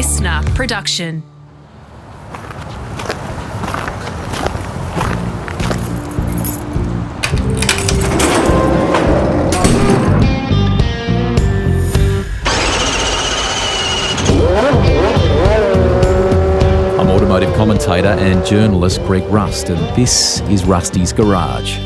listener production. I'm automotive commentator and journalist Greg Rust, and this is Rusty's Garage.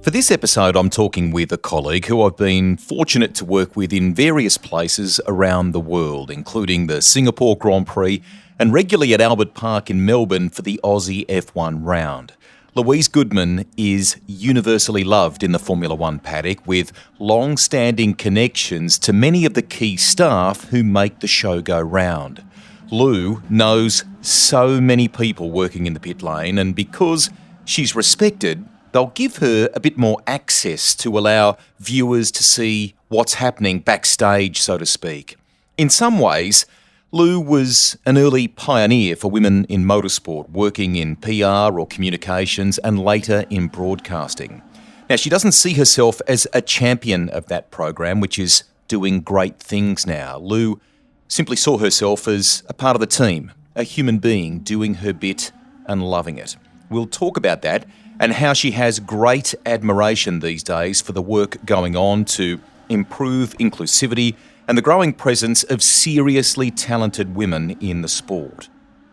For this episode, I'm talking with a colleague who I've been fortunate to work with in various places around the world, including the Singapore Grand Prix and regularly at Albert Park in Melbourne for the Aussie F1 round. Louise Goodman is universally loved in the Formula One paddock, with long-standing connections to many of the key staff who make the show go round. Lou knows so many people working in the pit lane, and because she's respected, they'll give her a bit more access to allow viewers to see what's happening backstage, so to speak. In some ways, Lou was an early pioneer for women in motorsport, working in PR or communications and later in broadcasting. Now, she doesn't see herself as a champion of that program, which is doing great things now. Lou simply saw herself as a part of the team, a human being doing her bit and loving it. We'll talk about that and how she has great admiration these days for the work going on to improve inclusivity and the growing presence of seriously talented women in the sport.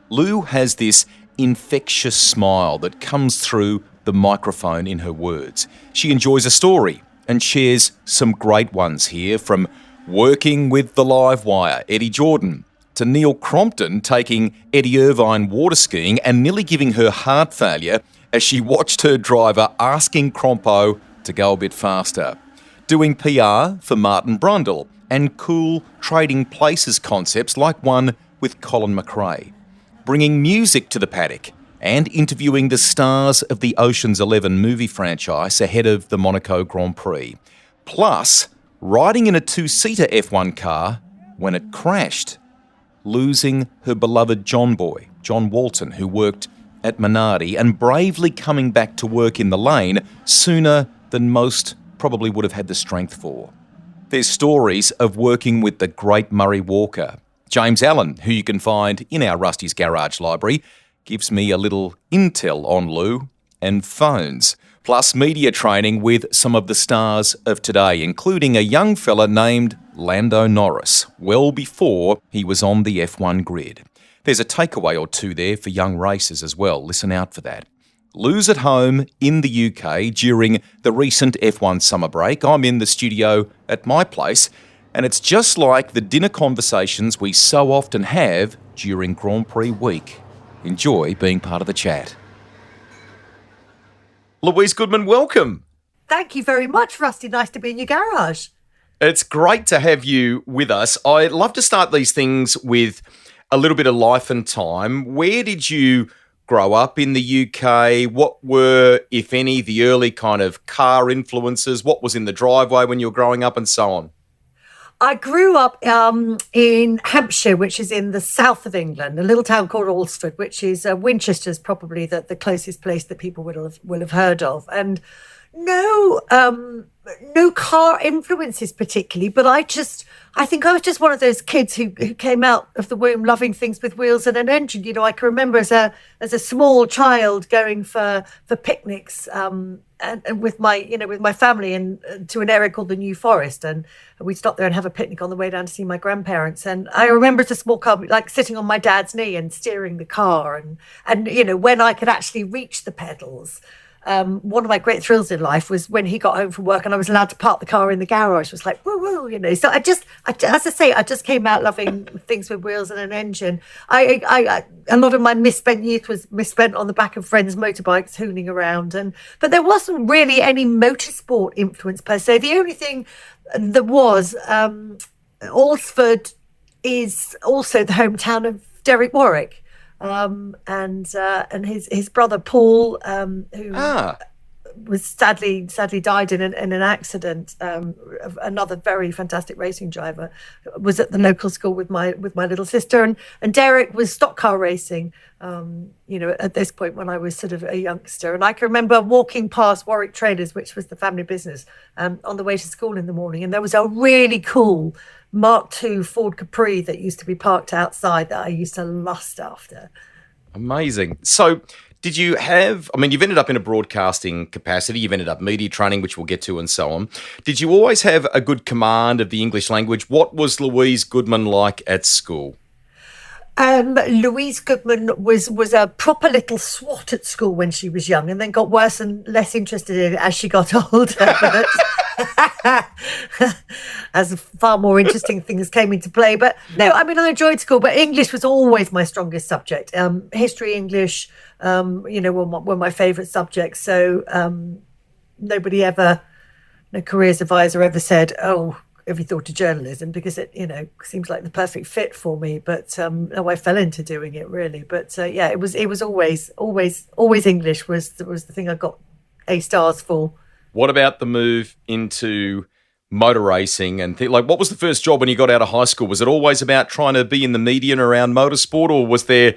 Lou has this infectious smile that comes through the microphone in her words. She enjoys a story and shares some great ones here, from working with the live wire, Eddie Jordan, to Neil Crompton taking Eddie Irvine waterskiing and nearly giving her heart failure as she watched her driver asking Crompo to go a bit faster. Doing PR for Martin Brundle and cool trading places concepts like one with Colin McRae. Bringing music to the paddock and interviewing the stars of the Ocean's 11 movie franchise ahead of the Monaco Grand Prix. Plus, riding in a two-seater F1 car when it crashed, losing her beloved John boy, John Walton, who worked at Minardi, and bravely coming back to work in the lane sooner than most probably would have had the strength for. There's stories of working with the great Murray Walker. James Allen, who you can find in our Rusty's Garage library, gives me a little intel on Lou, and phones, plus media training with some of the stars of today, including a young fella named Lando Norris, well before he was on the F1 grid. There's a takeaway or two there for young racers as well. Listen out for that. Lou's at home in the UK during the recent F1 summer break. I'm in the studio at my place, and it's just like the dinner conversations we so often have during Grand Prix week. Enjoy being part of the chat. Louise Goodman, welcome. Thank you very much, Rusty. Nice to be in your garage. It's great to have you with us. I love to start these things with a little bit of life and time. Where did you grow up in the UK? What were, if any, the early kind of car influences? What was in the driveway when you were growing up, and so on? I grew up in Hampshire, which is in the south of England, a little town called Alresford, which is Winchester's probably the closest place that people will have heard of. And no car influences particularly, but I think I was just one of those kids who came out of the womb loving things with wheels and an engine. You know, I can remember as a small child going for picnics and with my family and to an area called the New Forest, and we'd stop there and have a picnic on the way down to see my grandparents. And I remember as a small car, like sitting on my dad's knee and steering the car, and you know, when I could actually reach the pedals. One of my great thrills in life was when he got home from work and I was allowed to park the car in the garage. It was like, woo, woo, you know. So I just came out loving things with wheels and an engine. A lot of my misspent youth was misspent on the back of friends' motorbikes, hooning around. But there wasn't really any motorsport influence per se. The only thing that was, Alresford is also the hometown of Derek Warwick. And his brother Paul, who was sadly died in an accident. Another very fantastic racing driver was at the local school with my little sister, and Derek was stock car racing. At this point when I was sort of a youngster, and I can remember walking past Warwick Traders, which was the family business, on the way to school in the morning, and there was a really cool Mark II Ford Capri that used to be parked outside that I used to lust after. Amazing. So did you have, you've ended up in a broadcasting capacity, you've ended up media training, which we'll get to, and so on. Did you always have a good command of the English language? What was Louise Goodman like at school? Louise Goodman was a proper little swot at school when she was young, and then got worse and less interested in it as she got older. As far more interesting things came into play. But no, I enjoyed school, but English was always my strongest subject. History, English, were my favourite subjects. So nobody ever, no careers advisor ever said, "Oh, have you thought of journalism?" Because it, seems like the perfect fit for me. But no, I fell into doing it really. But it was always English was the thing I got A stars for. What about the move into motor racing and what was the first job when you got out of high school? Was it always about trying to be in the media and around motorsport, or was there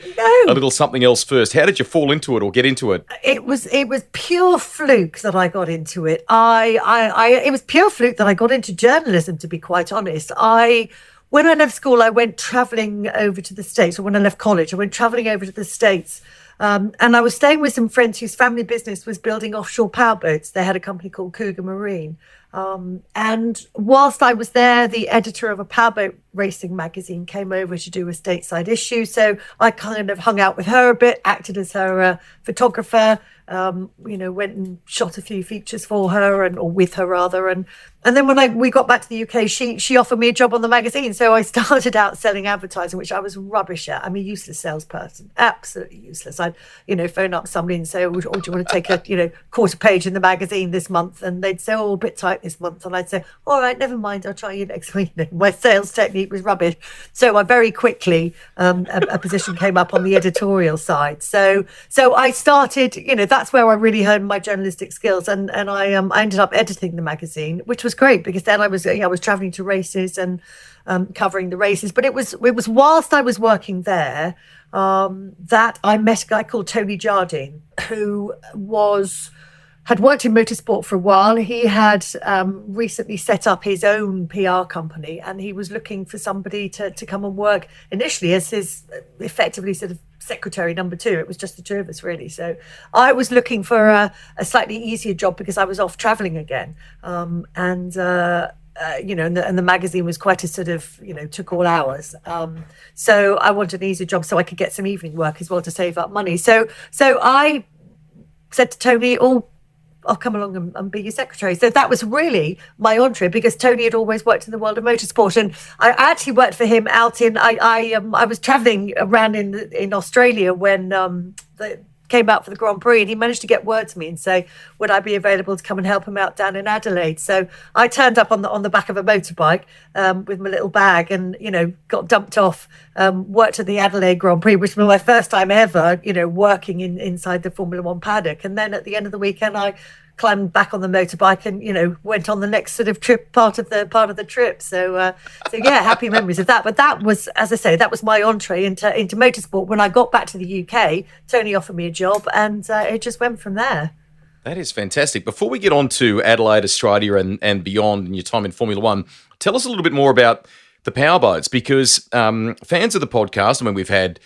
a little something else first? How did you fall into it or get into it? It was pure fluke that I got into it. It was pure fluke that I got into journalism, to be quite honest. When I left school, I went travelling over to the States, or when I left college, I went travelling over to the States. And I was staying with some friends whose family business was building offshore powerboats. They had a company called Cougar Marine. And whilst I was there, the editor of a powerboat racing magazine came over to do a stateside issue. So I kind of hung out with her a bit, acted as her photographer, went and shot a few features for her or with her rather. And then when we got back to the UK, she offered me a job on the magazine. So I started out selling advertising, which I was rubbish at. I'm a useless salesperson, absolutely useless. I'd, phone up somebody and say, do you want to take a, quarter page in the magazine this month? And they'd say, a bit tight this month. And I'd say, all right, never mind, I'll try you next week. My sales technique was rubbish. So I very quickly, a position came up on the editorial side. So I started, that's where I really honed my journalistic skills. And I ended up editing the magazine, which was great because then I was traveling to races and covering the races. But it was whilst I was working there that I met a guy called Tony Jardine, who had worked in motorsport for a while. He had recently set up his own PR company, and he was looking for somebody to come and work initially as his effectively sort of secretary number two. It was just the two of us really. So I was looking for a slightly easier job because I was off traveling again. And the magazine was quite a sort of, took all hours. So I wanted an easier job so I could get some evening work as well to save up money. So I said to Tony, I'll come along and be your secretary. So that was really my entree because Tony had always worked in the world of motorsport, and I actually worked for him out in. I was travelling around in Australia when they came out for the Grand Prix, and he managed to get word to me and say, would I be available to come and help him out down in Adelaide? So I turned up on the back of a motorbike with my little bag and, got dumped off, worked at the Adelaide Grand Prix, which was my first time ever, working inside the Formula One paddock. And then at the end of the weekend, I climbed back on the motorbike and, went on the next sort of trip, part of the trip. So yeah, happy memories of that. But that was, as I say, that was my entree into motorsport. When I got back to the UK, Tony offered me a job and it just went from there. That is fantastic. Before we get on to Adelaide, Australia and beyond and your time in Formula One, tell us a little bit more about the powerboats because fans of the podcast, we've had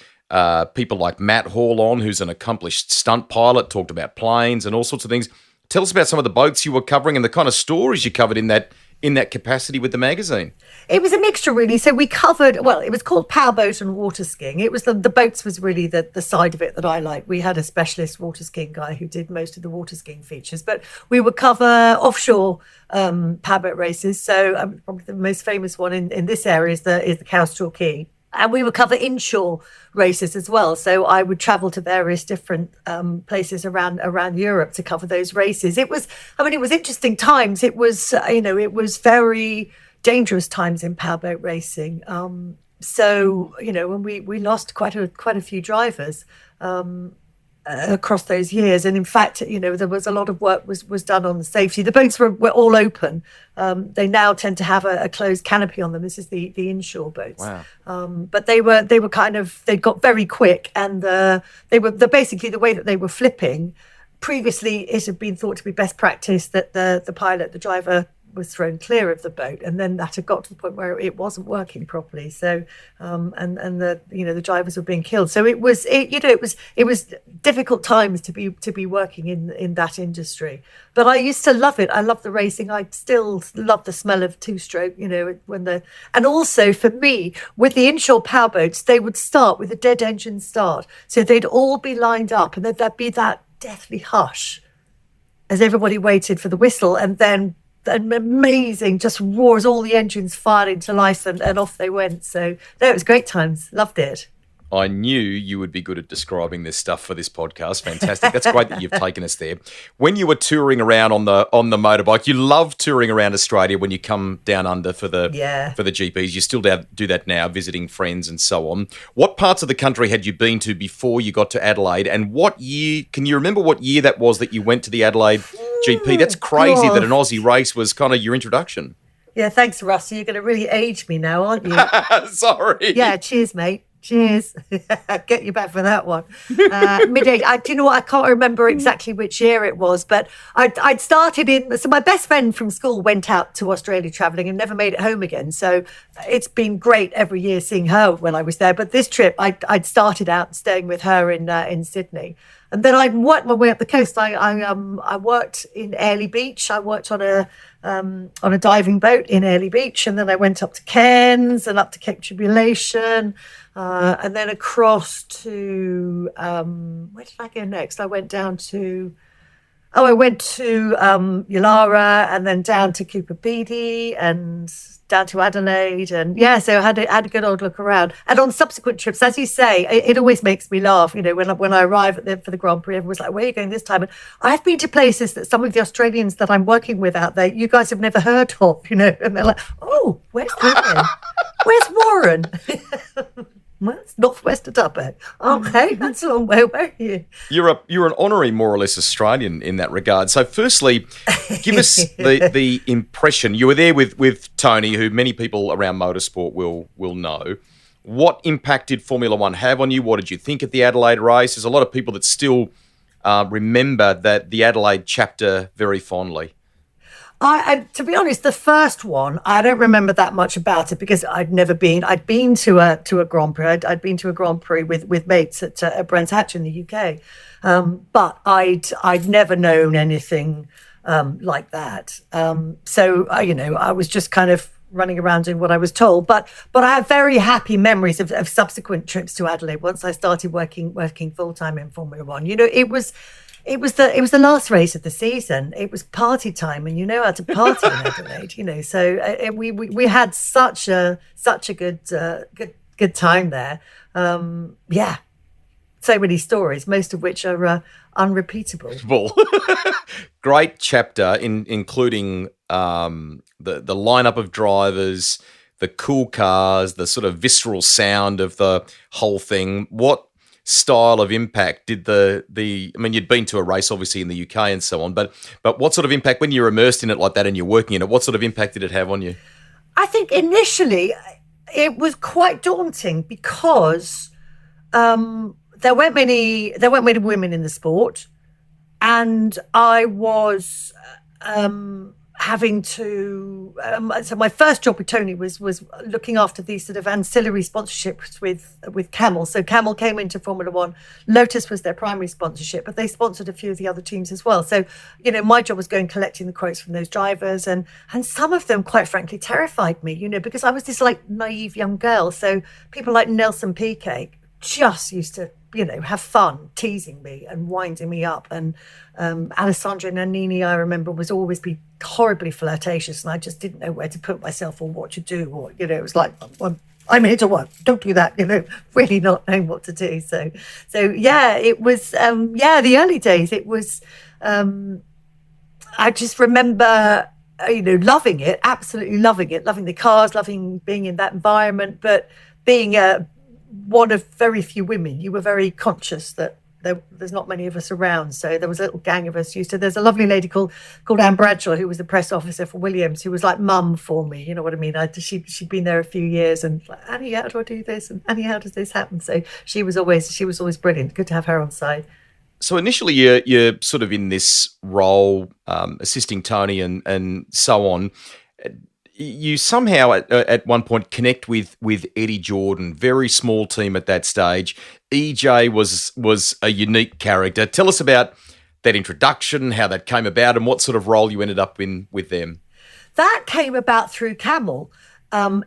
people like Matt Hall on, who's an accomplished stunt pilot, talked about planes and all sorts of things. Tell us about some of the boats you were covering and the kind of stories you covered in that capacity with the magazine. It was a mixture, really. So we covered, it was called powerboat and waterskiing. It was the boats was really the side of it that I liked. We had a specialist waterskiing guy who did most of the waterskiing features, but we would cover offshore powerboat races. So probably the most famous one in this area is the Cowes Torquay. And we would cover inshore races as well. So I would travel to various different places around Europe to cover those races. It was interesting times. It was, it was very dangerous times in powerboat racing. When we lost quite a few drivers. across those years. And in fact, there was a lot of work was done on the safety. The boats were all open. They now tend to have a closed canopy on them. This is the inshore boats. Wow. But they were they'd got very quick, and they were basically the way that they were flipping. Previously, it had been thought to be best practice that the driver was thrown clear of the boat, and then that had got to the point where it wasn't working properly. So, and the drivers were being killed. So it was difficult times to be working in that industry. But I used to love it. I love the racing. I still love the smell of two-stroke. And also for me, with the inshore powerboats, they would start with a dead engine start. So they'd all be lined up, and there'd be that deathly hush as everybody waited for the whistle, and then an amazing just roars, all the engines fired into life, and off they went. So it was great times. Loved it. I knew you would be good at describing this stuff for this podcast. Fantastic. That's great that you've taken us there. When you were touring around on the motorbike, you love touring around Australia when you come down under for the GPs. You still do that now, visiting friends and so on. What parts of the country had you been to before you got to Adelaide? And what year, can you remember what year that was that you went to the Adelaide GP? That's crazy that an Aussie race was kind of your introduction. Yeah, thanks, Russ. You're going to really age me now, aren't you? Sorry. Yeah, cheers, mate. Cheers. Get you back for that one. Mid-age. Do you know what? I can't remember exactly which year it was, but I'd started so my best friend from school went out to Australia travelling and never made it home again. So it's been great every year seeing her when I was there. But this trip, I'd started out staying with her in Sydney. And then I worked my way up the coast. I worked in Airlie Beach. I worked on a diving boat in Airlie Beach, and then I went up to Cairns and up to Cape Tribulation, and then across to where did I go next? I went to Yulara, and then down to Cooper Pedy, and down to Adelaide, and so I had a good old look around. And on subsequent trips, as you say, it always makes me laugh. When I arrive for the Grand Prix, everyone's like, "Where are you going this time?" And I've been to places that some of the Australians that I'm working with out there, you guys have never heard of, and they're like, "Oh, where's Warren? Where's Warren?" Well, it's northwest of Dubbo. Okay, that's a long way. Where are you? You're an honorary, more or less, Australian in that regard. So, firstly, give us the impression. You were there with Tony, who many people around motorsport will know. What impact did Formula One have on you? What did you think at the Adelaide race? There's a lot of people that still remember the Adelaide chapter very fondly. To be honest, the first one, I don't remember that much about it because I'd been to a Grand Prix. I'd been to a Grand Prix with mates at Brands Hatch in the UK. But I'd never known anything like that. So I was just kind of running around doing what I was told. But I have very happy memories of subsequent trips to Adelaide once I started working full time in Formula One. It was the last race of the season. It was party time, and you know how to party in Adelaide. So we had such a good time there. So many stories, most of which are unrepeatable. Great chapter, including the lineup of drivers, the cool cars, the sort of visceral sound of the whole thing. What style of impact did you'd been to a race obviously in the UK and so on, but what sort of impact, when you're immersed in it like that and you're working in it, what sort of impact did it have on you? I think initially it was quite daunting because there weren't many women in the sport, and I was having to so my first job with Tony was looking after these sort of ancillary sponsorships with Camel. So Camel came into Formula One. Lotus was their primary sponsorship, but they sponsored a few of the other teams as well. So my job was going collecting the quotes from those drivers, and some of them quite frankly terrified me, because I was this like naive young girl. So people like Nelson Piquet just used to have fun teasing me and winding me up. And Alessandro Nannini, I remember, was always be horribly flirtatious, and I just didn't know where to put myself or what to do. Or, it was like, I'm here to work. Don't do that. Really not knowing what to do. So yeah, it was, the early days, it was, I just remember, loving it, absolutely loving it, loving the cars, loving being in that environment, but being one of very few women, you were very conscious that there's not many of us around. So there was a little gang of us there's a lovely lady called Anne Bradshaw, who was the press officer for Williams, who was like mum for me. You know what I mean? She'd been there a few years, and like, Annie, how do I do this? And Annie, how does this happen? So she was always brilliant. Good to have her on side. So initially you're sort of in this role, assisting Tony and so on. You somehow at one point connect with Eddie Jordan, very small team at that stage. EJ was a unique character. Tell us about that introduction, how that came about, and what sort of role you ended up in with them. That came about through Camel.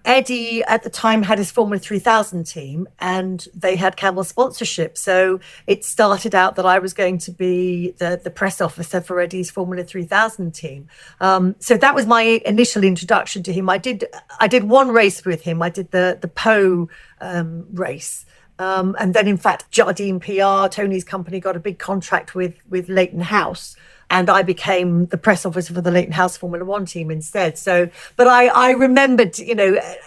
Eddie at the time had his Formula 3000 team, and they had Camel sponsorship. So it started out that I was going to be the press officer for Eddie's Formula 3000 team. So that was my initial introduction to him. I did one race with him. I did the Po race. And then, in fact, Jardine PR, Tony's company, got a big contract with Leighton House. And I became the press officer for the Leighton House Formula One team instead. So, but I remembered,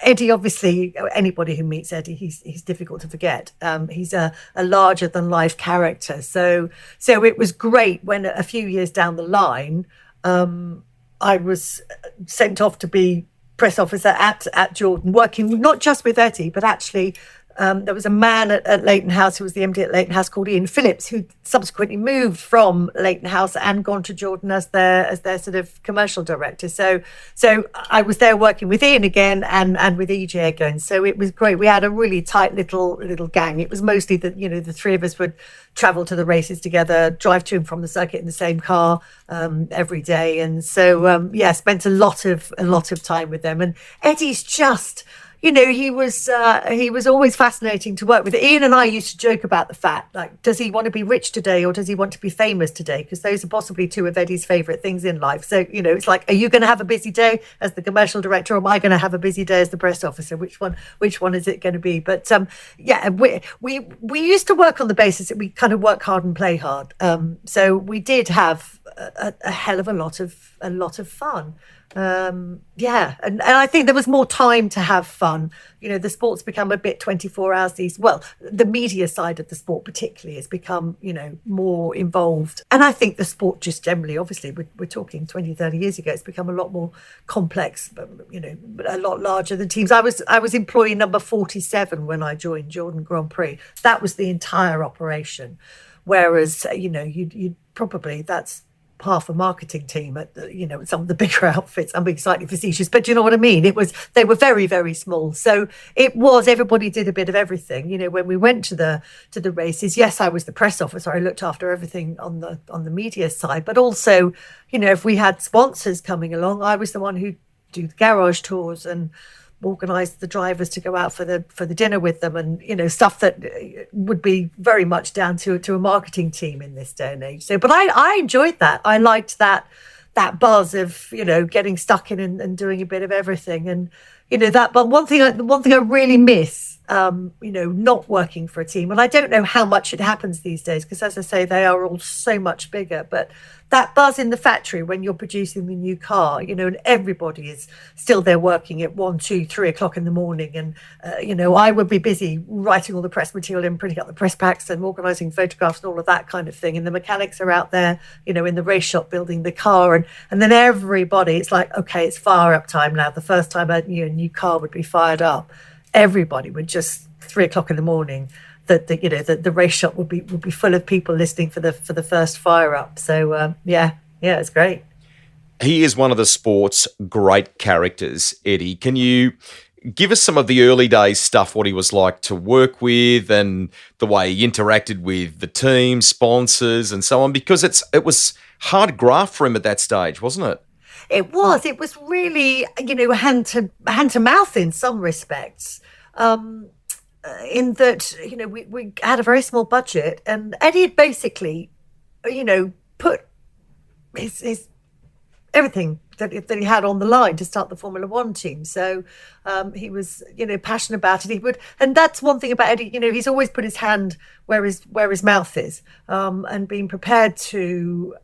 Eddie, obviously, anybody who meets Eddie, he's difficult to forget. He's a larger than life character. So it was great when a few years down the line, I was sent off to be press officer at Jordan, working not just with Eddie, but actually there was a man at Leighton House who was the MD at Leighton House called Ian Phillips, who subsequently moved from Leighton House and gone to Jordan as their sort of commercial director. So I was there working with Ian again and with EJ again. So it was great. We had a really tight little gang. It was mostly the three of us would travel to the races together, drive to and from the circuit in the same car every day, and so spent a lot of time with them. And Eddie's just, he was always fascinating to work with. Ian and I used to joke about the fact, like, does he want to be rich today or does he want to be famous today? Because those are possibly two of Eddie's favourite things in life. So, it's like, are you going to have a busy day as the commercial director, or am I going to have a busy day as the press officer? Which one is it going to be? But we used to work on the basis that we kind of work hard and play hard. So we did have a hell of a lot of fun. And I think there was more time to have fun. The sport's become a bit 24 hours the media side of the sport particularly has become more involved, and I think the sport just generally, obviously we're talking 20, 30 years ago, it's become a lot more complex, but a lot larger than teams. I was employee number 47 when I joined Jordan Grand Prix. That was the entire operation, whereas you'd probably, that's half a marketing team at some of the bigger outfits. I'm being slightly facetious, but you know what I mean? They were very, very small. So everybody did a bit of everything. When we went to the races, yes, I was the press officer. I looked after everything on the media side, but also, if we had sponsors coming along, I was the one who'd do the garage tours and organise the drivers to go out for the dinner with them, and stuff that would be very much down to a marketing team in this day and age. So, but I enjoyed that. I liked that buzz of getting stuck in and doing a bit of everything, and that. But one thing I really miss, not working for a team, and I don't know how much it happens these days because, as I say, they are all so much bigger, but that buzz in the factory when you're producing the new car, and everybody is still there working at 1, 2, 3 o'clock in the morning. And, I would be busy writing all the press material and printing up the press packs and organising photographs and all of that kind of thing. And the mechanics are out there, in the race shop building the car. And then everybody, it's like, okay, it's fire up time now. The first time a new car would be fired up, everybody would just 3 o'clock in the morning. The race shop would be full of people listening for the first fire up. So it's great. He is one of the sport's great characters, Eddie. Can you give us some of the early days stuff, what he was like to work with and the way he interacted with the team, sponsors and so on? Because it was hard graft for him at that stage, wasn't it? It was. It was really, hand to mouth in some respects. In that, we had a very small budget, and Eddie had basically, put his everything that he had on the line to start the Formula One team. So he was, passionate about it. He would, and that's one thing about Eddie. He's always put his hand where his mouth is, and being prepared to,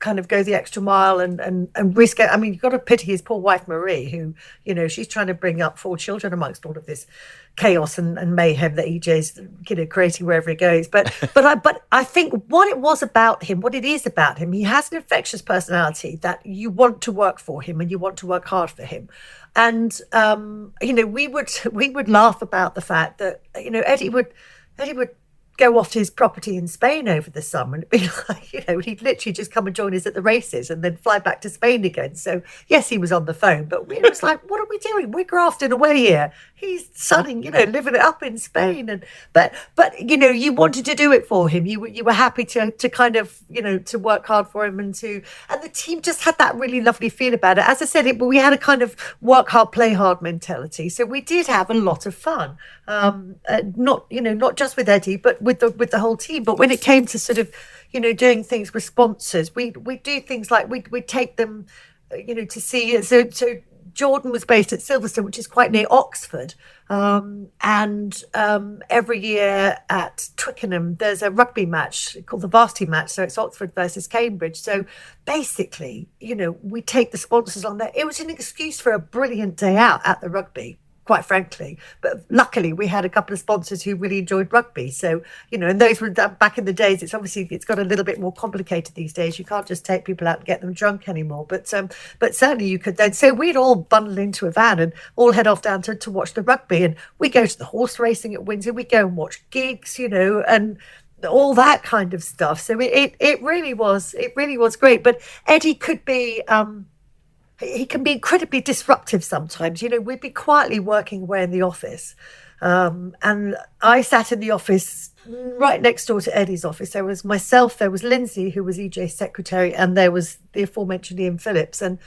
kind of go the extra mile and risk it. I mean, you've got to pity his poor wife, Marie, who, she's trying to bring up 4 children amongst all of this chaos and mayhem that EJ's, creating wherever he goes. But I think what it is about him, he has an infectious personality that you want to work for him and you want to work hard for him. And, we would laugh about the fact that, Eddie would go off to his property in Spain over the summer and it'd be like, he'd literally just come and join us at the races and then fly back to Spain again. So yes, he was on the phone, but it was like, what are we doing? We're grafting away here. He's sunning, living it up in Spain. But you wanted to do it for him. You were happy to kind of, to work hard for him and the team just had that really lovely feel about it. As I said, we had a kind of work hard, play hard mentality. So we did have a lot of fun. Not just with Eddie, but with the whole team. But when it came to sort of, doing things with sponsors, we do things like we take them, to see. So Jordan was based at Silverstone, which is quite near Oxford. And every year at Twickenham, there's a rugby match called the Varsity Match. So it's Oxford versus Cambridge. So basically, we take the sponsors on there. It was an excuse for a brilliant day out at the rugby, quite frankly. But luckily, we had a couple of sponsors who really enjoyed rugby. So, and those were back in the days. It's got a little bit more complicated these days. You can't just take people out and get them drunk anymore. But certainly you could then. So we'd all bundle into a van and all head off down to watch the rugby. And we go to the horse racing at Windsor. We go and watch gigs, and all that kind of stuff. So it really was great. But Eddie could be. He can be incredibly disruptive sometimes. We'd be quietly working away in the office. And I sat in the office right next door to Eddie's office. There was myself, there was Lindsay, who was EJ's secretary, and there was the aforementioned Ian Phillips. And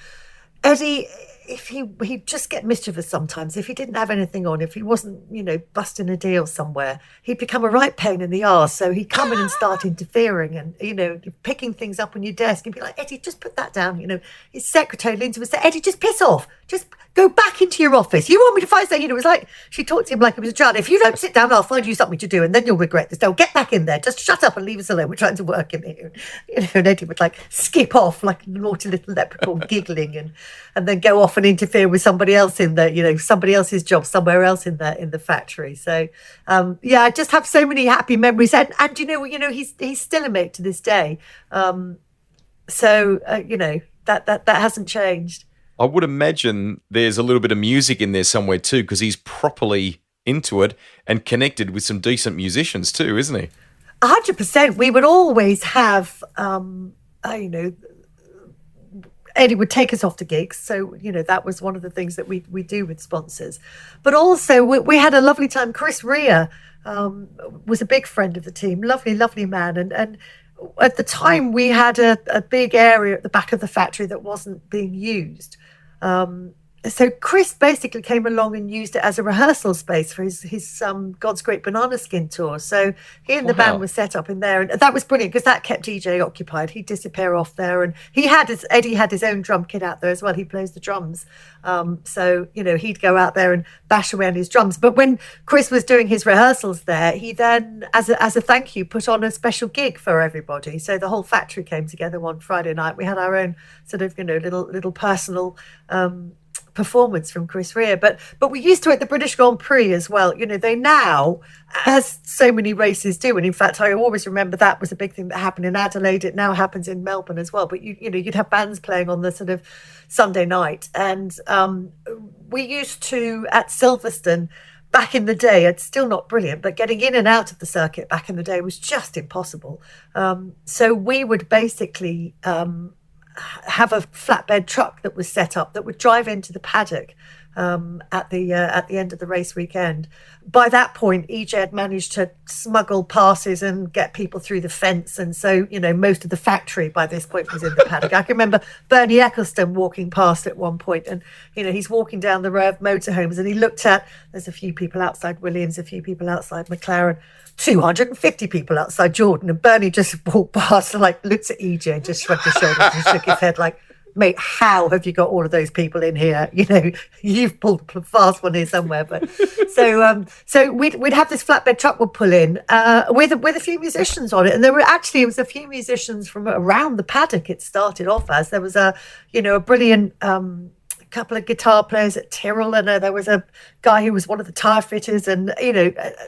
Eddie, if he'd just get mischievous sometimes. If he didn't have anything on, if he wasn't, busting a deal somewhere, he'd become a right pain in the arse. So he'd come in and start interfering and, picking things up on your desk and be like, Eddie, just put that down. His secretary, Lindsay, would say, Eddie, just piss off. Just go back into your office. You want me to find something? It was like, she talked to him like he was a child. If you don't sit down, I'll find you something to do and then you'll regret this. Don't get back in there. Just shut up and leave us alone. We're trying to work in here. And Eddie would skip off like a naughty little leprechaun giggling and then go off and interfere with somebody else in the, somebody else's job somewhere else in the factory. So, I just have so many happy memories. And he's still a mate to this day. That hasn't changed. I would imagine there's a little bit of music in there somewhere too, because he's properly into it and connected with some decent musicians too, isn't he? 100%. We would always have, Eddie would take us off to gigs. So, that was one of the things that we do with sponsors. But also we had a lovely time. Chris Rea was a big friend of the team. Lovely, lovely man. And at the time we had a big area at the back of the factory that wasn't being used. So Chris basically came along and used it as a rehearsal space for his God's Great Banana Skin tour. So he and the band were set up in there, and that was brilliant because that kept EJ occupied. He'd disappear off there, and Eddie had his own drum kit out there as well. He plays the drums, so he'd go out there and bash away on his drums. But when Chris was doing his rehearsals there, he then, as a thank you, put on a special gig for everybody. So the whole factory came together one Friday night. We had our own sort of little personal performance from Chris Rea, but we used to at the British Grand Prix as well. They now, as so many races do, and in fact I always remember that was a big thing that happened in Adelaide. It now happens in Melbourne as well. But you'd have bands playing on the sort of Sunday night, and we used to at Silverstone. Back in the day, it's still not brilliant, but getting in and out of the circuit back in the day was just impossible. So we would basically have a flatbed truck that was set up that would drive into the paddock at the end of the race weekend. By that point, EJ had managed to smuggle passes and get people through the fence, and so most of the factory by this point was in the paddock. I can remember Bernie Ecclestone walking past at one point, and he's walking down the row of motorhomes, and he looked at, there's a few people outside Williams, a few people outside McLaren, 250 people outside Jordan, and Bernie just walked past and looked at EJ and just shrugged his shoulders and shook his head like, mate, how have you got all of those people in here? You've pulled a fast one here somewhere. But so we'd have this flatbed truck would pull in with a few musicians on it, and it was a few musicians from around the paddock. It started off as there was a brilliant couple of guitar players at Tyrrell, and there was a guy who was one of the tyre fitters, and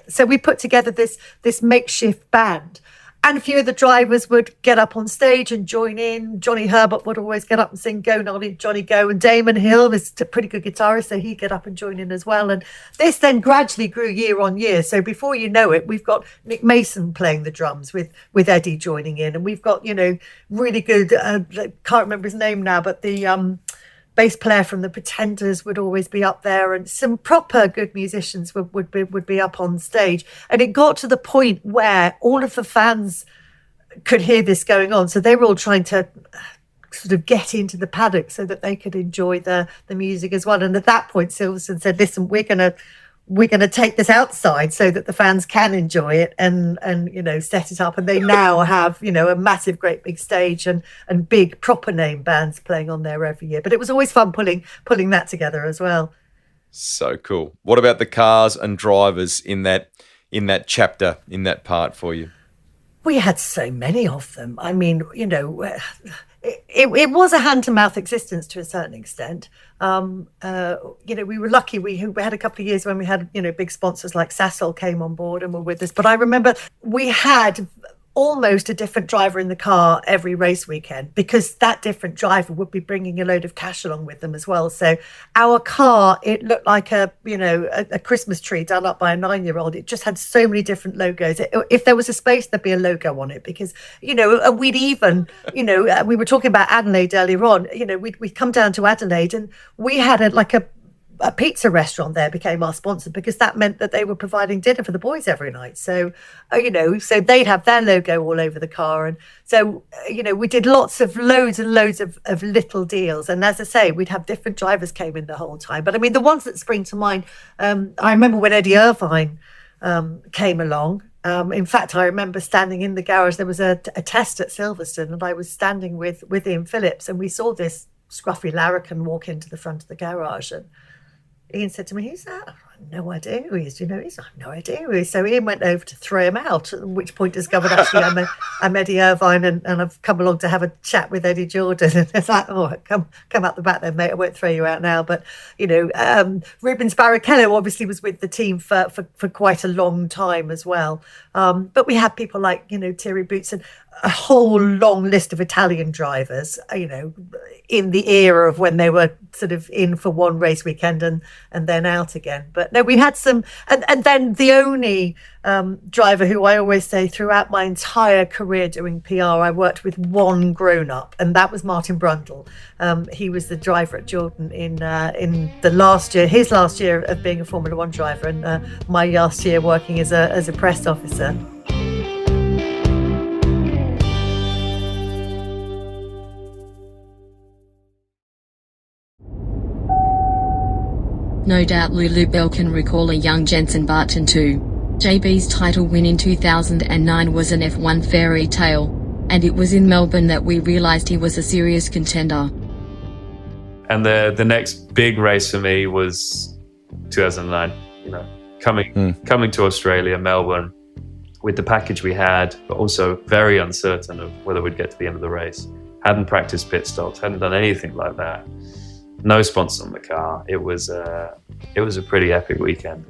so we put together this makeshift band. And a few of the drivers would get up on stage and join in. Johnny Herbert would always get up and sing "Go Nolly, Johnny Go," and Damon Hill is a pretty good guitarist, so he'd get up and join in as well. And this then gradually grew year on year. So before you know it, we've got Nick Mason playing the drums with Eddie joining in, and we've got really good. I can't remember his name now, but the bass player from the Pretenders would always be up there, and some proper good musicians would be up on stage. And it got to the point where all of the fans could hear this going on, so they were all trying to sort of get into the paddock so that they could enjoy the music as well. And at that point, Silverstone said, "Listen, we're gonna take this outside so that the fans can enjoy it and set it up." And they now have a massive, great big stage and big proper name bands playing on there every year. But it was always fun pulling that together as well. So cool. What about the cars and drivers in that chapter, in that part for you? We had so many of them. I mean, it was a hand-to-mouth existence to a certain extent. We were lucky. We had a couple of years when we had, big sponsors like Sasol came on board and were with us. But I remember we had almost a different driver in the car every race weekend, because that different driver would be bringing a load of cash along with them as well. So our car, it looked like a Christmas tree done up by a 9-year-old. It just had so many different logos. If there was a space, there'd be a logo on it, because, we'd even, we were talking about Adelaide earlier on, we'd come down to Adelaide and we had a pizza restaurant there became our sponsor, because that meant that they were providing dinner for the boys every night. So, so they'd have their logo all over the car. And so, we did loads and loads of little deals. And as I say, we'd have different drivers came in the whole time. But I mean, the ones that spring to mind, I remember when Eddie Irvine came along. In fact, I remember standing in the garage. There was a test at Silverstone, and I was standing with Ian Phillips, and we saw this scruffy larrikin walk into the front of the garage, and Ian said to me, "Who's that?" I had no idea who he is. I have no idea who he is. So Ian went over to throw him out, at which point discovered actually I'm Eddie Irvine, and I've come along to have a chat with Eddie Jordan. And it's like, "Oh, come out the back then, mate. I won't throw you out now." But, Rubens Barrichello obviously was with the team for quite a long time as well. But we had people like, Thierry Boots and a whole long list of Italian drivers, in the era of when they were sort of in for one race weekend and then out again. But no, we had some, and then the only driver who I always say throughout my entire career doing PR, I worked with one grown-up, and that was Martin Brundle. He was the driver at Jordan in the his last year of being a Formula One driver, and my last year working as a press officer. No doubt Lulu Bell can recall a young Jenson Button too. JB's title win in 2009 was an F1 fairy tale, and it was in Melbourne that we realised he was a serious contender. And the next big race for me was 2009, coming to Australia, Melbourne, with the package we had, but also very uncertain of whether we'd get to the end of the race. Hadn't practiced pit stops, hadn't done anything like that. No sponsor on the car. It was a pretty epic weekend.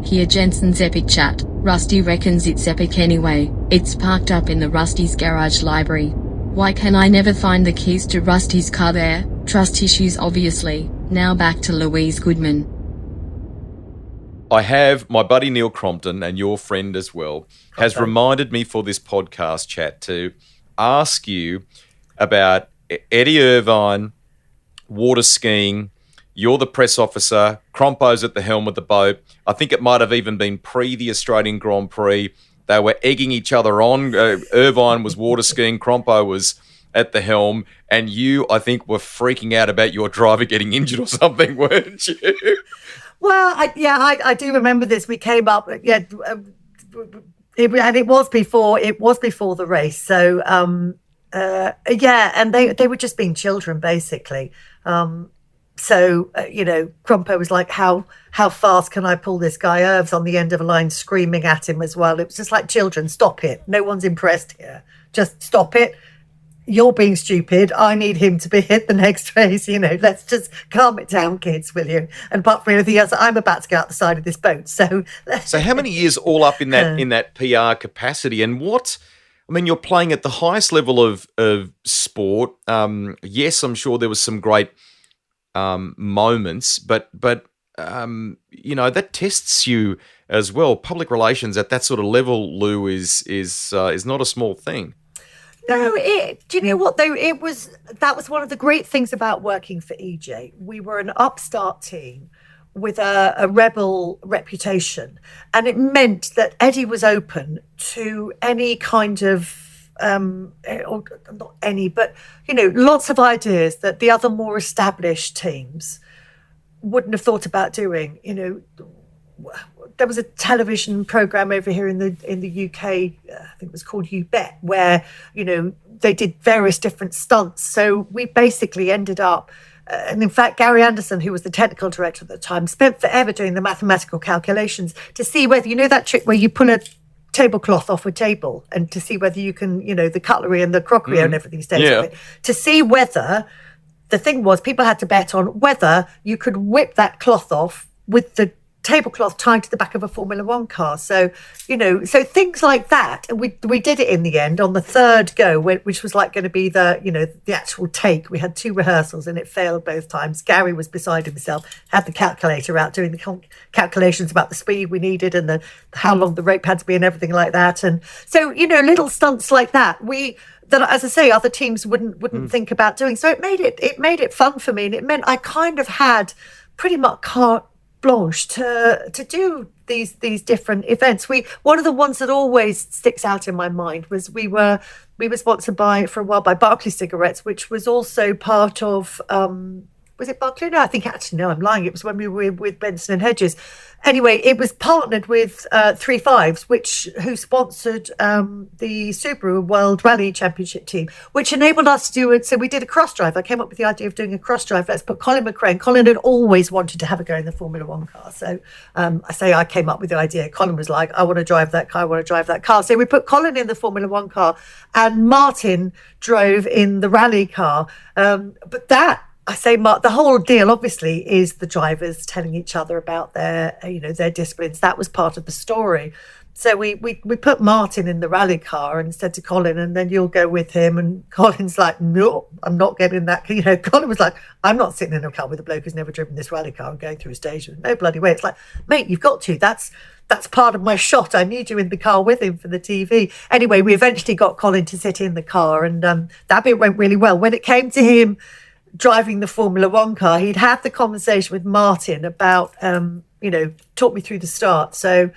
Hear Jensen's epic chat. Rusty reckons it's epic anyway. It's parked up in the Rusty's garage library. Why can I never find the keys to Rusty's car there? Trust issues obviously. Now back to Louise Goodman. I have my buddy Neil Crompton, and your friend as well, has reminded me for this podcast chat to ask you about Eddie Irvine, water skiing. You're the press officer. Crompo's at the helm of the boat. I think it might have even been pre the Australian Grand Prix. They were egging each other on. Irvine was water skiing. Crompo was at the helm. And you, I think, were freaking out about your driver getting injured or something, weren't you? Well, I do remember this. We came up, and it was before the race. So, Yeah, and they were just being children, basically. So, Crompo was like, how fast can I pull this guy? Irv's on the end of a line screaming at him as well. It was just like, children, stop it. No one's impressed here. Just stop it. You're being stupid. I need him to be hit the next race. Let's just calm it down, kids, will you? And apart from anything else, I'm about to go out the side of this boat. So how many years all up in that PR capacity? And you're playing at the highest level of sport. Yes, I'm sure there was some great moments, but that tests you as well. Public relations at that sort of level, Lou, is not a small thing. No, do you know what though? That was one of the great things about working for EJ. We were an upstart team with a rebel reputation, and it meant that Eddie was open to any kind of or not any, but lots of ideas that the other more established teams wouldn't have thought about doing. There was a television program over here in the UK, I think it was called You Bet, where they did various different stunts. So we basically ended up, and in fact, Gary Anderson, who was the technical director at the time, spent forever doing the mathematical calculations to see whether that trick where you pull a tablecloth off a table and to see whether you can, the cutlery and the crockery and everything stays on it, to see whether the thing was people had to bet on whether you could whip that cloth off with the tablecloth tied to the back of a Formula One car. So, so things like that. And we did it in the end on the third go, which was like going to be the actual take. We had 2 rehearsals and it failed both times. Gary was beside himself, had the calculator out doing the calculations about the speed we needed and how long the rope had to be and everything like that. And so, little stunts like that, that, as I say, other teams wouldn't think about doing. So it made it fun for me, and it meant I kind of had pretty much carte blanche to do these different events. One of the ones that always sticks out in my mind was we were sponsored for a while by Barclay Cigarettes, which was also part of was it Barclay? No, I think actually no, I'm lying. It was when we were with Benson and Hedges. Anyway, it was partnered with 35s, who sponsored the Subaru World Rally Championship team, which enabled us to do it. So we did a cross drive. I came up with the idea of doing a cross drive. Let's put Colin McRae. And Colin had always wanted to have a go in the Formula One car. So I came up with the idea. Colin was like, I want to drive that car. I want to drive that car. So we put Colin in the Formula One car and Martin drove in the rally car. But that, Mark, the whole deal obviously is the drivers telling each other about their disciplines. That was part of the story. So we put Martin in the rally car and said to Colin, and then you'll go with him. And Colin's like, no, I'm not getting that. Colin was like, I'm not sitting in a car with a bloke who's never driven this rally car and going through a station. No bloody way. It's like, mate, you've got to. That's part of my shot. I need you in the car with him for the TV. Anyway, we eventually got Colin to sit in the car, and that bit went really well. When it came to him driving the Formula One car, he'd had the conversation with Martin about, talk me through the start. So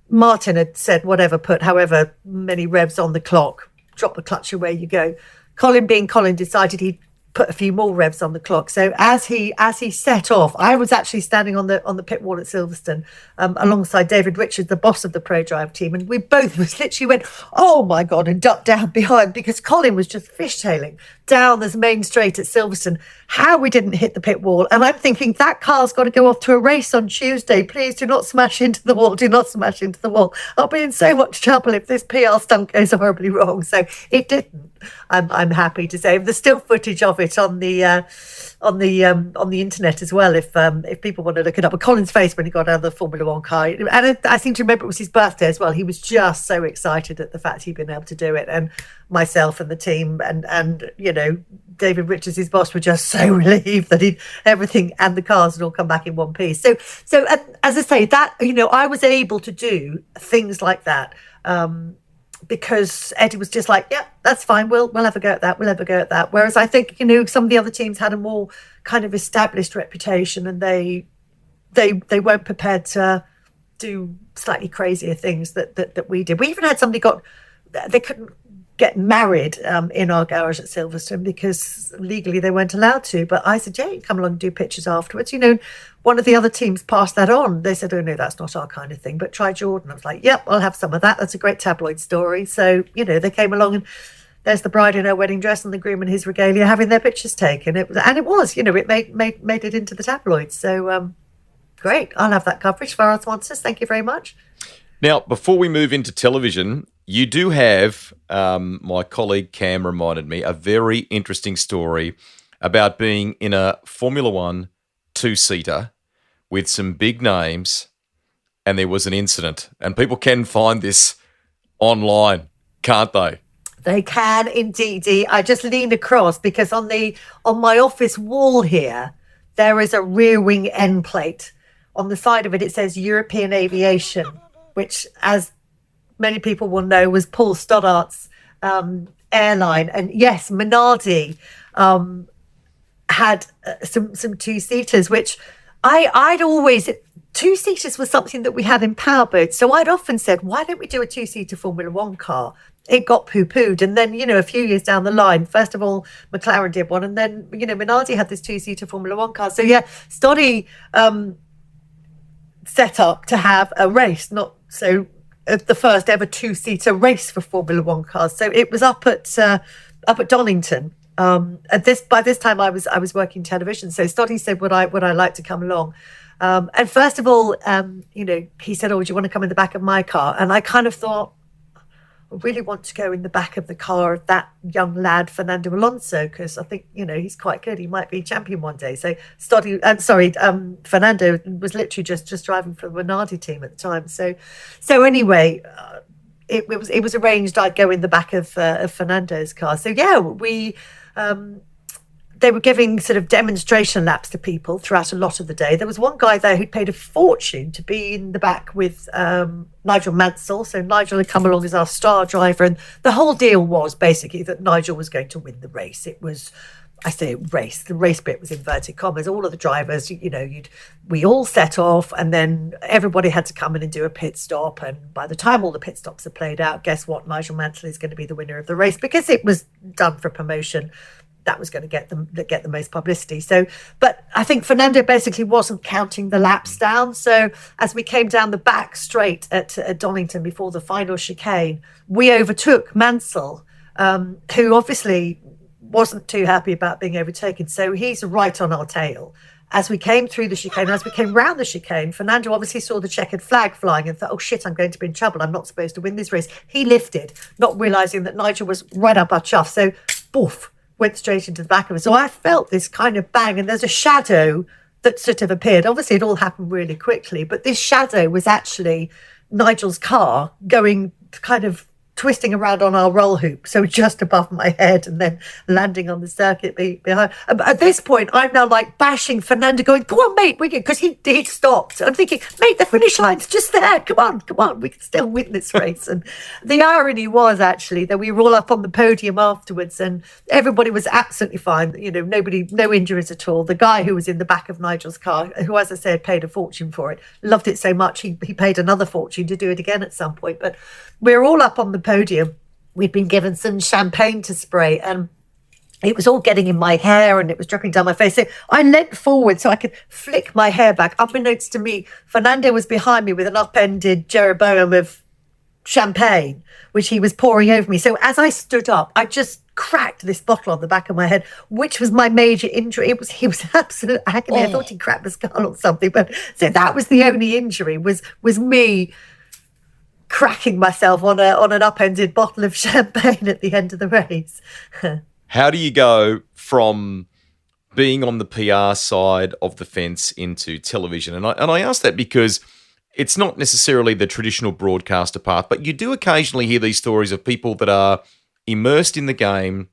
Martin had said, whatever, put however many revs on the clock, drop the clutch, away you go. Colin, being Colin, decided he'd put a few more revs on the clock. So as he set off, I was actually standing on the pit wall at Silverstone alongside David Richards, the boss of the Pro Drive team, and we both literally went, oh my God, and ducked down behind because Colin was just fishtailing down this main straight at Silverstone. How we didn't hit the pit wall. And I'm thinking, that car's got to go off to a race on Tuesday. Please do not smash into the wall. Do not smash into the wall. I'll be in so much trouble if this PR stunt goes horribly wrong. So it didn't. I'm happy to say there's still footage of it on the internet as well. If people want to look it up, but Colin's face when he got out of the Formula One car, and I seem to remember it was his birthday as well. He was just so excited at the fact he'd been able to do it, and myself and the team and David Richards, his boss, were just so relieved that everything and the cars had all come back in one piece. So as I say, that I was able to do things like that. Because Eddie was just like, yeah, that's fine. We'll have a go at that. We'll have a go at that. Whereas I think, some of the other teams had a more kind of established reputation, and they weren't prepared to do slightly crazier things that we did. We even had somebody they couldn't get married in our garage at Silverstone because legally they weren't allowed to. But I said, yeah, you come along and do pictures afterwards. One of the other teams passed that on. They said, oh, no, that's not our kind of thing. But try Jordan. I was like, yep, I'll have some of that. That's a great tabloid story. So, they came along and there's the bride in her wedding dress and the groom in his regalia having their pictures taken. It was, it made it into the tabloids. So great. I'll have that coverage for our sponsors. Thank you very much. Now, before we move into television, you do have, my colleague Cam reminded me, a very interesting story about being in a Formula One two-seater with some big names, and there was an incident. And people can find this online, can't they? They can indeed. I just leaned across because on my office wall here, there is a rear wing end plate. On the side of it, it says European Aviation, which, as many people will know, was Paul Stoddart's airline. And yes, Minardi had some two-seaters, which I'd always... Two-seaters was something that we had in powerboats. So I'd often said, why don't we do a two-seater Formula One car? It got poo-pooed. And then, a few years down the line, first of all, McLaren did one. And then, Minardi had this two-seater Formula One car. So, yeah, Stoddy set up to have a race, the first ever two-seater race for Formula One cars. So it was up at Donington. By this time, I was working television. So Stoddy said, would I like to come along? And first of all, he said, do you want to come in the back of my car? And I kind of thought, I really want to go in the back of the car of that young lad, Fernando Alonso, because I think, he's quite good. He might be champion one day. So Fernando was literally just driving for the Minardi team at the time. So anyway, it was arranged I'd go in the back of Fernando's car. So yeah, they were giving sort of demonstration laps to people throughout a lot of the day. There was one guy there who'd paid a fortune to be in the back with Nigel Mansell. So Nigel had come along as our star driver. And the whole deal was basically that Nigel was going to win the race. It was, I say race, the race bit was inverted commas. All of the drivers, we all set off, and then everybody had to come in and do a pit stop. And by the time all the pit stops are played out, guess what? Nigel Mansell is going to be the winner of the race because it was done for promotion. That was going to get the most publicity. So, but I think Fernando basically wasn't counting the laps down. So as we came down the back straight at Donington before the final chicane, we overtook Mansell, who obviously wasn't too happy about being overtaken. So he's right on our tail. As we came through the chicane, as we came round the chicane, Fernando obviously saw the checkered flag flying and thought, oh shit, I'm going to be in trouble. I'm not supposed to win this race. He lifted, not realising that Nigel was right up our chuff. So, boof, went straight into the back of us. So I felt this kind of bang, and there's a shadow that sort of appeared. Obviously, it all happened really quickly, but this shadow was actually Nigel's car going kind of twisting around on our roll hoop, so just above my head, and then landing on the circuit behind. At this point, I'm now like bashing Fernando, going, "Go on, mate, we can," because he stopped. I'm thinking, mate, the finish line's just there. Come on, we can still win this race. And the irony was actually that we were all up on the podium afterwards, and everybody was absolutely fine. No injuries at all. The guy who was in the back of Nigel's car, who, as I said, paid a fortune for it, loved it so much he paid another fortune to do it again at some point. But we're all up on the podium. We'd been given some champagne to spray, and it was all getting in my hair and it was dripping down my face. So I leant forward so I could flick my hair back. Unbeknownst to me, Fernando was behind me with an upended Jeroboam of champagne, which he was pouring over me. So as I stood up, I just cracked this bottle on the back of my head, which was my major injury. He was absolute agony. I thought he cracked the skull or something. But so that was the only injury, was me cracking myself on an upended bottle of champagne at the end of the race. How do you go from being on the PR side of the fence into television? And I ask that because it's not necessarily the traditional broadcaster path, but you do occasionally hear these stories of people that are immersed in the game,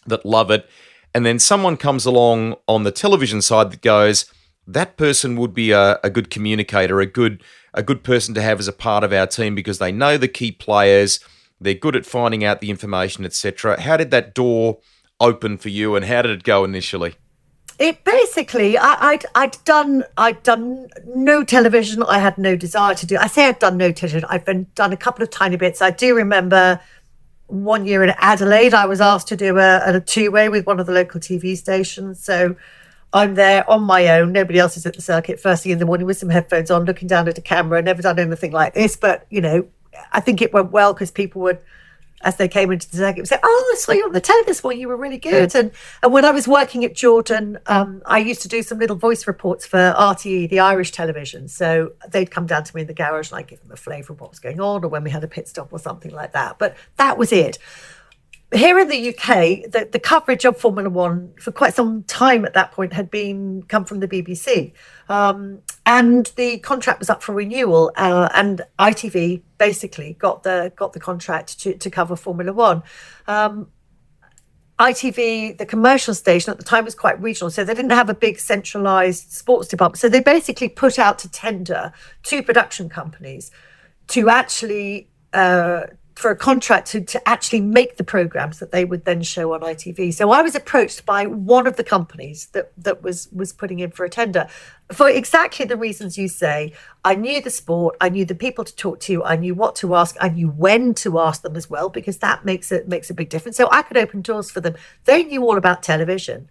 that love it, and then someone comes along on the television side that goes, that person would be a good communicator, a good person to have as a part of our team because they know the key players, they're good at finding out the information, etc. How did that door open for you, and how did it go initially? It basically, I'd done no television. I had no desire to do. I say I'd done no television. I've done a couple of tiny bits. I do remember one year in Adelaide, I was asked to do a two-way with one of the local TV stations. So I'm there on my own. Nobody else is at the circuit first thing in the morning with some headphones on, looking down at a camera. Never done anything like this, but I think it went well because people were as they came into the circuit, say, "Oh, I saw you on the telly this morning. You were really good." And when I was working at Jordan, I used to do some little voice reports for RTE, the Irish television. So they'd come down to me in the garage, and I'd give them a flavour of what was going on, or when we had a pit stop or something like that. But that was it. Here in the UK, the coverage of Formula One for quite some time at that point had come from the BBC. And the contract was up for renewal, and ITV basically got the contract to cover Formula One. ITV, the commercial station at the time, was quite regional, so they didn't have a big centralised sports department. So they basically put out to tender 2 production companies to actually for a contract to actually make the programmes that they would then show on ITV. So I was approached by one of the companies that was putting in for a tender for exactly the reasons you say. I knew the sport, I knew the people to talk to, I knew what to ask, I knew when to ask them as well, because that makes a big difference. So I could open doors for them. They knew all about television.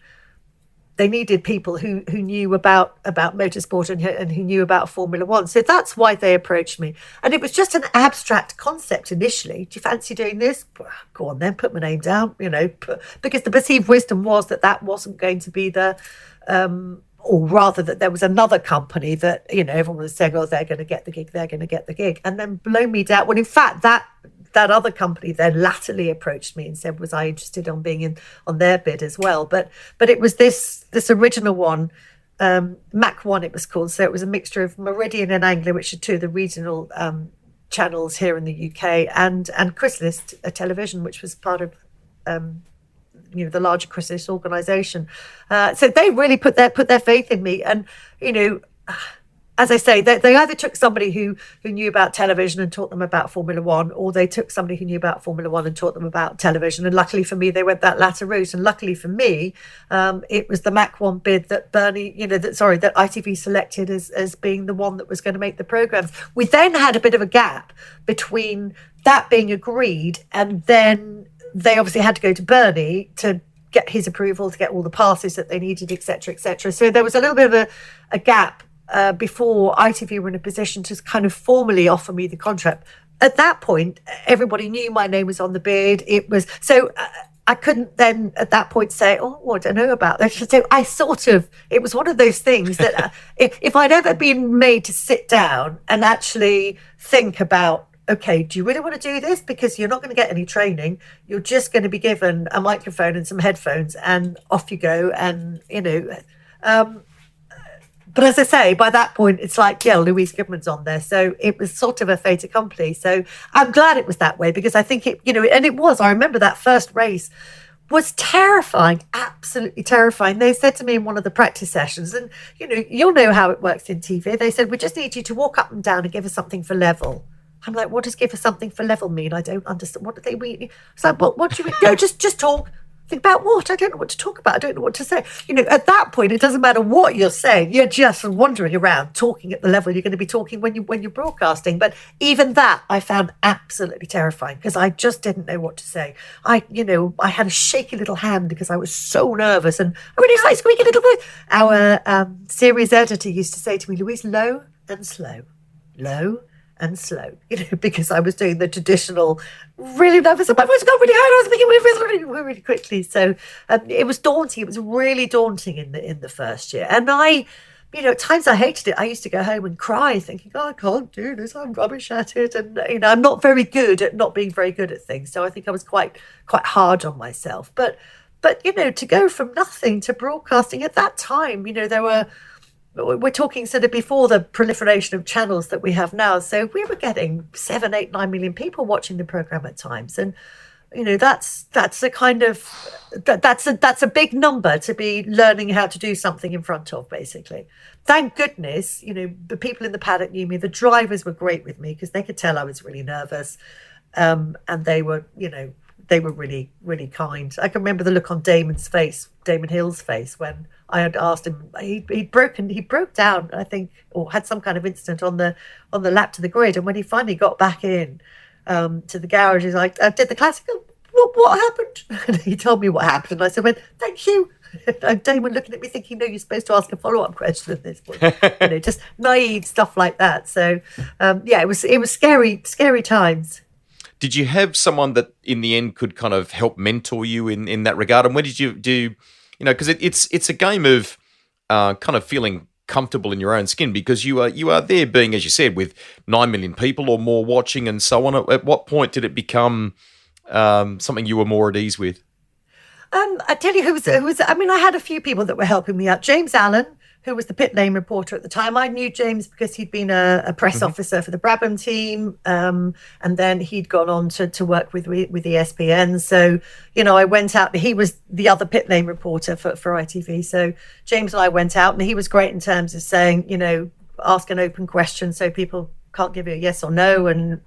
They needed people who knew about motorsport and who knew about Formula One. So that's why they approached me. And it was just an abstract concept initially. Do you fancy doing this? Go on then, put my name down, because the perceived wisdom was that wasn't going to be or rather that there was another company that, everyone was saying, oh, they're going to get the gig, and then blow me down. Well, in fact, that other company then latterly approached me and said, was I interested on being on their bid as well? But it was this original one, Mac 1 it was called. So it was a mixture of Meridian and Anglia, which are 2 of the regional channels here in the UK, and Chrysalis Television, which was part of the larger Chrysalis organisation. So they really put their faith in me, and as I say, they either took somebody who knew about television and taught them about Formula One, or they took somebody who knew about Formula One and taught them about television. And luckily for me, they went that latter route. And luckily for me, it was the Mac 1 bid that that ITV selected as being the one that was going to make the programmes. We then had a bit of a gap between that being agreed, and then they obviously had to go to Bernie to get his approval, to get all the passes that they needed, etc., etc. So there was a little bit of a gap before ITV were in a position to kind of formally offer me the contract. At that point, everybody knew my name was on the bid. It was so I couldn't then at that point say, oh, I don't know about that. So it was one of those things that if I'd ever been made to sit down and actually think about, okay, do you really want to do this? Because you're not going to get any training. You're just going to be given a microphone and some headphones and off you go. And, but as I say, by that point, it's like, yeah, Louise Goodman's on there. So it was sort of a fait accompli. So I'm glad it was that way, because I think it, and it was. I remember that first race was terrifying, absolutely terrifying. They said to me in one of the practice sessions, and, you'll know how it works in TV. They said, we just need you to walk up and down and give us something for level. I'm like, what does give us something for level mean? I don't understand. What do they mean? It's like, what do you mean? No, just talk. Think about what? I don't know what to talk about. I don't know what to say. At that point, it doesn't matter what you're saying. You're just wandering around, talking at the level you're going to be talking when you're broadcasting. But even that, I found absolutely terrifying, because I just didn't know what to say. I had a shaky little hand because I was so nervous, and a really high squeaky little voice. Our series editor used to say to me, Louise, low and slow, low and slow, because I was doing the traditional really nervous, and my voice got really high, and I was thinking really quickly. So it was daunting. It was really daunting in the first year. And I, at times I hated it. I used to go home and cry, thinking, oh, I can't do this. I'm rubbish at it. And, I'm not very good at not being very good at things. So I think I was quite hard on myself. But to go from nothing to broadcasting at that time, we're talking sort of before the proliferation of channels that we have now. So we were getting 7, 8, 9 million people watching the programme at times. And, that's a kind of, that's a big number to be learning how to do something in front of, basically. Thank goodness, the people in the paddock knew me. The drivers were great with me, because they could tell I was really nervous. And they were, they were really, really kind. I can remember the look on Damon Hill's face, when I had asked him. He broke down, I think, or had some kind of incident on the lap to the grid. And when he finally got back in to the garage, he's like, did the classic. What happened? And he told me what happened. And I said, well, thank you. And Damon looking at me thinking, no, you're supposed to ask a follow-up question at this point. Just naive stuff like that. So it was scary times. Did you have someone that in the end could kind of help mentor you in that regard? And when did you do, because it's a game of kind of feeling comfortable in your own skin, because you are there being, as you said, with 9 million people or more watching and so on. At what point did it become something you were more at ease with? I tell you who was. I mean, I had a few people that were helping me out. James Allen, who was the pit lane reporter at the time. I knew James because he'd been a press officer for the Brabham team, and then he'd gone on to work with ESPN. So, I went out. He was the other pit lane reporter for ITV. So James and I went out, and he was great in terms of saying, ask an open question so people can't give you a yes or no, and,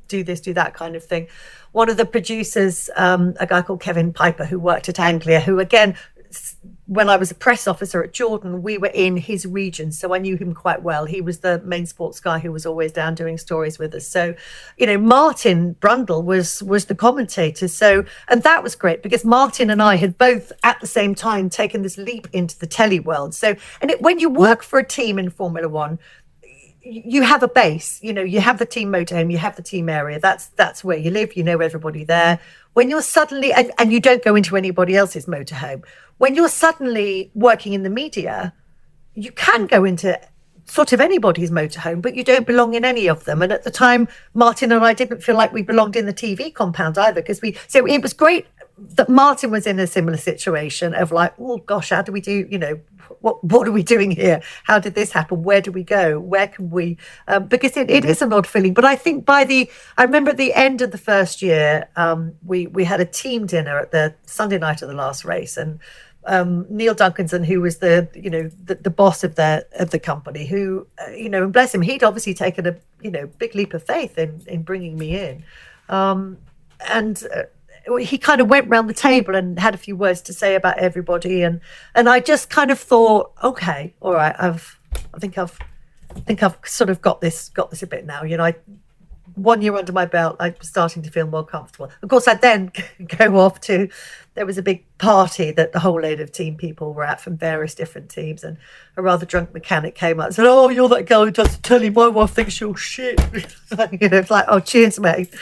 do this, do that kind of thing. One of the producers, a guy called Kevin Piper, who worked at Anglia, who again, when I was a press officer at Jordan, we were in his region, so I knew him quite well. He was the main sports guy who was always down doing stories with us. So, Martin Brundle was the commentator. So, and that was great because Martin and I had both at the same time taken this leap into the telly world. So, when you work for a team in Formula One, you have a base, you have the team motorhome, you have the team area. That's where you live. Everybody there. When you're suddenly, and you don't go into anybody else's motorhome, when you're suddenly working in the media, you can go into sort of anybody's motorhome, but you don't belong in any of them. And at the time, Martin and I didn't feel like we belonged in the TV compound either, so it was great that Martin was in a similar situation of like, oh gosh, how do we do, what are we doing here? How did this happen? Where do we go? Where can we, because it is an odd feeling. But I think I remember at the end of the first year, we had a team dinner at the Sunday night of the last race, and Neil Duncanson, who was the boss of the company, who, and bless him, he'd obviously taken a, big leap of faith in bringing me in. He kind of went round the table and had a few words to say about everybody, and I just kind of thought, okay, all right, I think I've sort of got this a bit now. 1 year under my belt, I'm starting to feel more comfortable. Of course, I'd then go off to, there was a big party that the whole load of team people were at from various different teams, and a rather drunk mechanic came up and said, oh, you're that girl who does the telly, my wife thinks you're shit. It's like, oh, cheers, mate.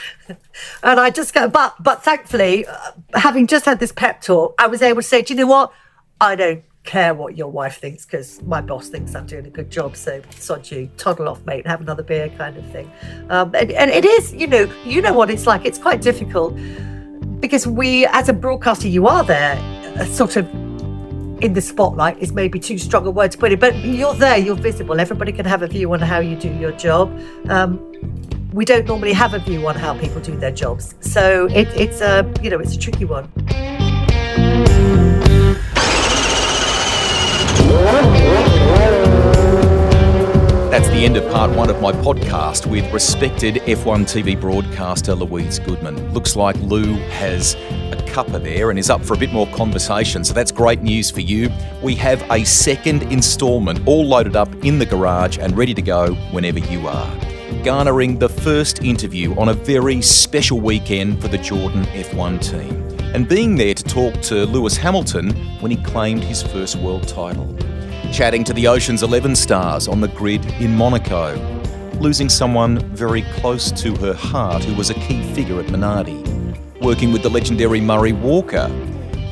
And I just go, but thankfully, having just had this pep talk, I was able to say, do you know what? I don't care what your wife thinks because my boss thinks I'm doing a good job, so sod you, toddle off, mate, and have another beer kind of thing. And it is, you know what it's like. It's quite difficult because we, as a broadcaster, you are there sort of in the spotlight is maybe too strong a word to put it, but you're there, you're visible. Everybody can have a view on how you do your job. We don't normally have a view on how people do their jobs, so it's a tricky one. That's the end of part one of my podcast with respected F1 TV broadcaster Louise Goodman. Looks like Lou has a cuppa there and is up for a bit more conversation, so that's great news for you. We have a second instalment all loaded up in the garage and ready to go whenever you are. Garnering the first interview on a very special weekend for the Jordan F1 team, and being there to talk to Lewis Hamilton when he claimed his first world title. Chatting to the Ocean's 11 stars on the grid in Monaco. Losing someone very close to her heart who was a key figure at Minardi. Working with the legendary Murray Walker.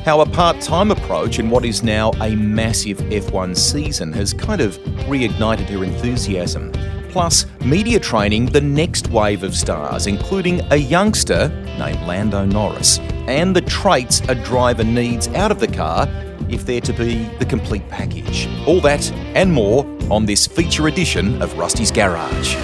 How a part-time approach in what is now a massive F1 season has kind of reignited her enthusiasm. Plus, media training the next wave of stars, including a youngster named Lando Norris, and the traits a driver needs out of the car if they're to be the complete package. All that and more on this feature edition of Rusty's Garage.